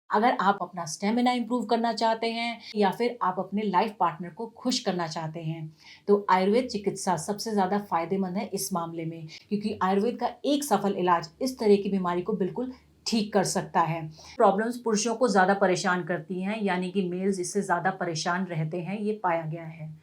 अगर आप अपना स्टेमिना इम्प्रूव करना चाहते हैं या फिर आप अपने लाइफ पार्टनर को खुश करना चाहते हैं, तो आयुर्वेद चिकित्सा सबसे ज़्यादा फ़ायदेमंद है इस मामले में, क्योंकि आयुर्वेद का एक सफल इलाज इस तरह की बीमारी को बिल्कुल ठीक कर सकता है। प्रॉब्लम्स पुरुषों को ज़्यादा परेशान करती हैं, यानी कि मेल्स इससे ज़्यादा परेशान रहते हैं, ये पाया गया है।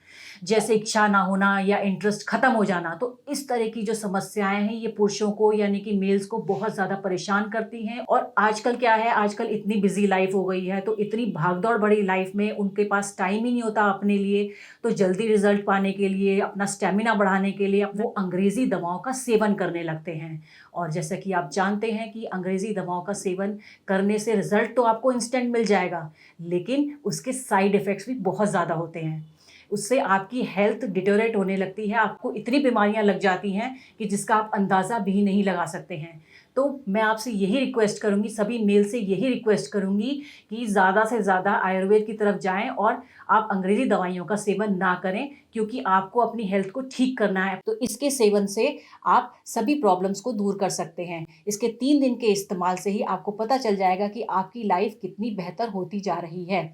जैसे इच्छा ना होना या इंटरेस्ट खत्म हो जाना, तो इस तरह की जो समस्याएँ हैं ये पुरुषों को यानी कि मेल्स को बहुत ज़्यादा परेशान करती हैं। और आजकल क्या है, आजकल इतनी बिज़ी लाइफ़ हो गई है, तो इतनी भागदौड़ भरी लाइफ़ में उनके पास टाइम ही नहीं होता अपने लिए, तो जल्दी रिज़ल्ट पाने के लिए, अपना स्टैमिना बढ़ाने के लिए वो अंग्रेज़ी दवाओं का सेवन करने लगते हैं। और जैसा कि आप जानते हैं कि अंग्रेज़ी दवाओं का सेवन करने से रिज़ल्ट तो आपको इंस्टेंट मिल जाएगा, लेकिन उसके साइड इफ़ेक्ट्स भी बहुत ज़्यादा होते हैं। उससे आपकी हेल्थ डिटेरियोरेट होने लगती है, आपको इतनी बीमारियाँ लग जाती हैं कि जिसका आप अंदाज़ा भी नहीं लगा सकते हैं। तो मैं आपसे यही रिक्वेस्ट करूँगी, सभी मेल से यही रिक्वेस्ट करूँगी कि ज़्यादा से ज़्यादा आयुर्वेद की तरफ जाएँ और आप अंग्रेज़ी दवाइयों का सेवन ना करें, क्योंकि आपको अपनी हेल्थ को ठीक करना है। तो इसके सेवन से आप सभी प्रॉब्लम्स को दूर कर सकते हैं। इसके 3 दिन के इस्तेमाल से ही आपको पता चल जाएगा कि आपकी लाइफ़ कितनी बेहतर होती जा रही है।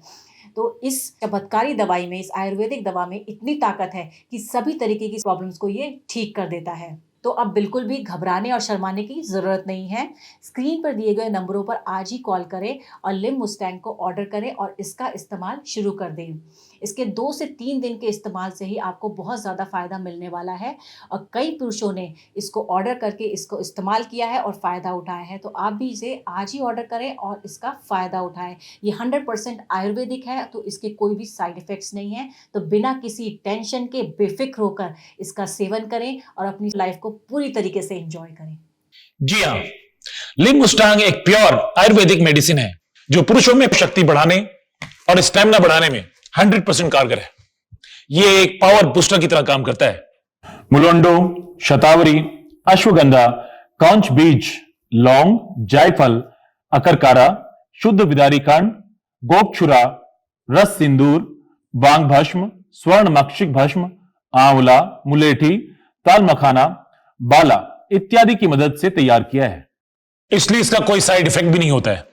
तो इस चमत्कारी दवाई में, इस आयुर्वेदिक दवा में इतनी ताकत है कि सभी तरीके की प्रॉब्लम्स को ये ठीक कर देता है। तो अब बिल्कुल भी घबराने और शर्माने की ज़रूरत नहीं है। स्क्रीन पर दिए गए नंबरों पर आज ही कॉल करें और लिम मुस्टैंग को ऑर्डर करें और इसका इस्तेमाल शुरू कर दें। इसके 2 से 3 दिन के इस्तेमाल से ही आपको बहुत ज़्यादा फ़ायदा मिलने वाला है और कई पुरुषों ने इसको ऑर्डर करके इसको इस्तेमाल किया है और फ़ायदा उठाया है। तो आप भी इसे आज ही ऑर्डर करें और इसका फ़ायदा उठाएँ। ये 100% आयुर्वेदिक है, तो इसके कोई भी साइड इफ़ेक्ट्स नहीं हैं। तो बिना किसी टेंशन के बेफ़िक्र होकर इसका सेवन करें और अपनी लाइफ़ को पूरी तरीके से एन्जॉय करें। जी हाँ, लिममुस्टांग एक प्योर आयुर्वेदिक मेडिसिन है जो पुरुषों में शक्ति बढ़ाने और स्टेमिना बढ़ाने में 100% कारगर है। ये एक पावर बूस्टर की तरह काम करता है। मुलोंडो, शतावरी, अश्वगंधा, कांच बीज, लौंग, जायफल, अकरकारा, शुद्ध विदारी कांड, गोपछुरा, रस सिंदूर, वांग भस्म, स्वर्ण मक्षिक भस्म, आंवला, मुलेठी, ताल मखाना, बाला इत्यादि की मदद से तैयार किया है, इसलिए इसका कोई साइड इफेक्ट भी नहीं होता है।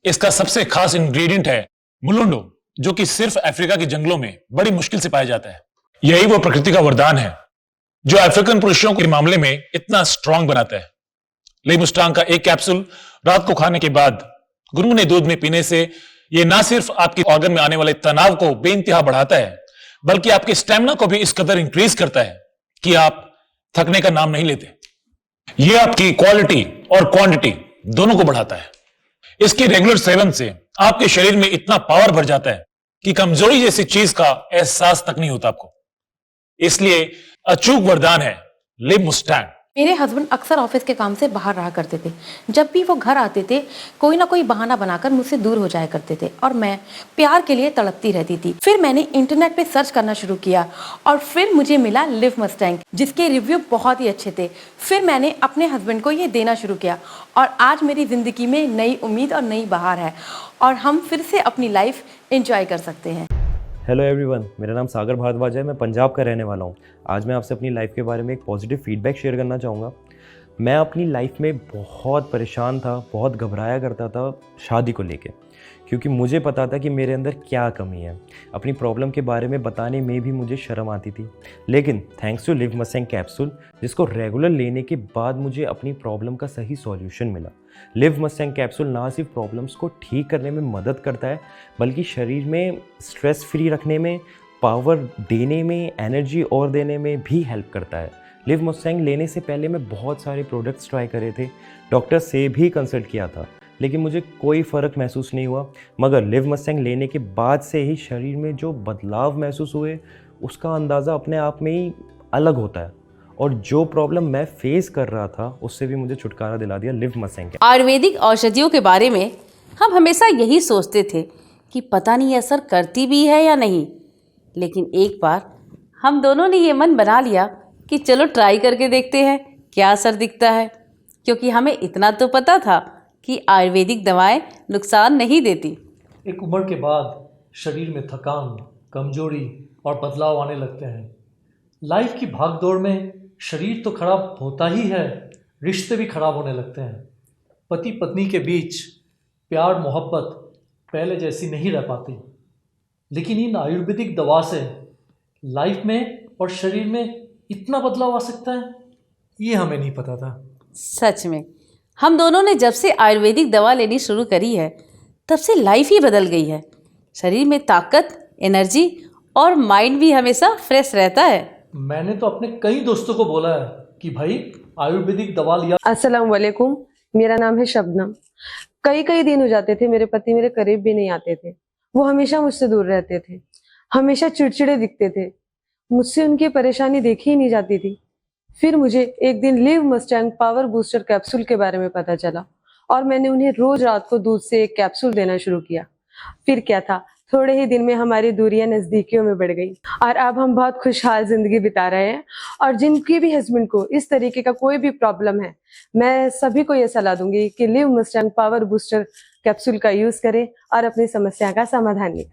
इसका सबसे खास इंग्रेडिएंट है मुलुंडो, जो कि सिर्फ अफ्रीका के जंगलों में बड़ी मुश्किल से पाया जाता है। यही वो प्रकृति का वरदान है जो अफ्रीकन पुरुषों के मामले में इतना स्ट्रांग बनाता है। लिममुस्टांग का एक कैप्सूल रात को खाने के बाद गुनगुने दूध में पीने से यह ना सिर्फ आपके ऑर्गन में आने वाले तनाव को बेइंतहा बढ़ाता है, बल्कि आपके स्टेमिना को भी इस कदर इंक्रीज करता है कि आप थकने का नाम नहीं लेते। यह आपकी क्वालिटी और क्वांटिटी दोनों को बढ़ाता है। इसके रेगुलर सेवन से आपके शरीर में इतना पावर भर जाता है कि कमजोरी जैसी चीज का एहसास तक नहीं होता आपको। इसलिए अचूक वरदान है लिममुस्टैंग। मेरे हस्बैंड अक्सर ऑफिस के काम से बाहर रहा करते थे। जब भी वो घर आते थे, कोई ना कोई बहाना बनाकर मुझसे दूर हो जाया करते थे और मैं प्यार के लिए तड़पती रहती थी। फिर मैंने इंटरनेट पे सर्च करना शुरू किया और फिर मुझे मिला लिव मस्टैंग, जिसके रिव्यू बहुत ही अच्छे थे। फिर मैंने अपने हस्बैंड को ये देना शुरू किया और आज मेरी ज़िंदगी में नई उम्मीद और नई बहार है और हम फिर से अपनी लाइफ एंजॉय कर सकते हैं। हेलो एवरीवन, मेरा नाम सागर भारद्वाज है। मैं पंजाब का रहने वाला हूँ। आज मैं आपसे अपनी लाइफ के बारे में एक पॉजिटिव फीडबैक शेयर करना चाहूँगा। मैं अपनी लाइफ में बहुत परेशान था, बहुत घबराया करता था शादी को लेके, क्योंकि मुझे पता था कि मेरे अंदर क्या कमी है। अपनी प्रॉब्लम के बारे में बताने में भी मुझे शर्म आती थी। लेकिन thanks to Liv Mustang capsule, जिसको रेगुलर लेने के बाद मुझे अपनी प्रॉब्लम का सही सॉल्यूशन मिला। लिव मस्टैंग कैप्सूल ना सिर्फ प्रॉब्लम्स को ठीक करने में मदद करता है, बल्कि शरीर में स्ट्रेस फ्री रखने में, पावर देने में, एनर्जी और देने में भी हेल्प करता है। लिव मस्टैंग लेने से पहले मैं बहुत सारे प्रोडक्ट्स ट्राई करे थे, डॉक्टर से भी कंसल्ट किया था, लेकिन मुझे कोई फ़र्क महसूस नहीं हुआ। मगर लिव मस्टैंग लेने के बाद से ही शरीर में जो बदलाव महसूस हुए, उसका अंदाज़ा अपने आप में ही अलग होता है और जो प्रॉब्लम मैं फेस कर रहा था उससे भी मुझे छुटकारा दिला दिया लिव मस्टैंग। आयुर्वेदिक औषधियों के बारे में हम हमेशा यही सोचते थे कि पता नहीं असर करती भी है या नहीं, लेकिन एक बार हम दोनों ने ये मन बना लिया कि चलो ट्राई करके देखते हैं क्या असर दिखता है, क्योंकि हमें इतना तो पता था कि आयुर्वेदिक दवाएं नुकसान नहीं देती। एक उम्र के बाद शरीर में थकान, कमजोरी और बदलाव आने लगते हैं। लाइफ की भागदौड़ में शरीर तो खराब होता ही है, रिश्ते भी खराब होने लगते हैं। पति पत्नी के बीच प्यार, मोहब्बत पहले जैसी नहीं रह पाती। लेकिन इन आयुर्वेदिक दवा से लाइफ में और शरीर में इतना बदलाव आ सकता है, ये हमें नहीं पता था। सच में हम दोनों ने जब से आयुर्वेदिक दवा लेनी शुरू करी है तब से लाइफ ही बदल गई है। शरीर में ताकत, एनर्जी और माइंड भी हमेशा फ्रेश रहता है। मैंने तो अपने कई दोस्तों को बोला है कि भाई आयुर्वेदिक दवा लिया। अस्सलाम वालेकुम, मेरा नाम है शबनम। कई दिन हो जाते थे मेरे पति मेरे करीब भी नहीं आते थे। वो हमेशा मुझसे दूर रहते थे, हमेशा चिड़चिड़े दिखते थे, मुझसे उनकी परेशानी देखी ही नहीं जाती थी। फिर मुझे एक दिन live Mustang power booster capsule के बारे में पता चला और मैंने उन्हें रोज रात को दूध से एक कैप्सूल देना शुरू किया। फिर क्या था, थोड़े ही दिन में हमारी दूरियां नजदीकियों में बढ़ गई और अब हम बहुत खुशहाल जिंदगी बिता रहे हैं। और जिनके भी हस्बैंड को इस तरीके का कोई भी प्रॉब्लम है, मैं सभी को ये सलाह दूंगी कि live Mustang power booster capsule का यूज करें और अपनी समस्या का समाधान निकालें।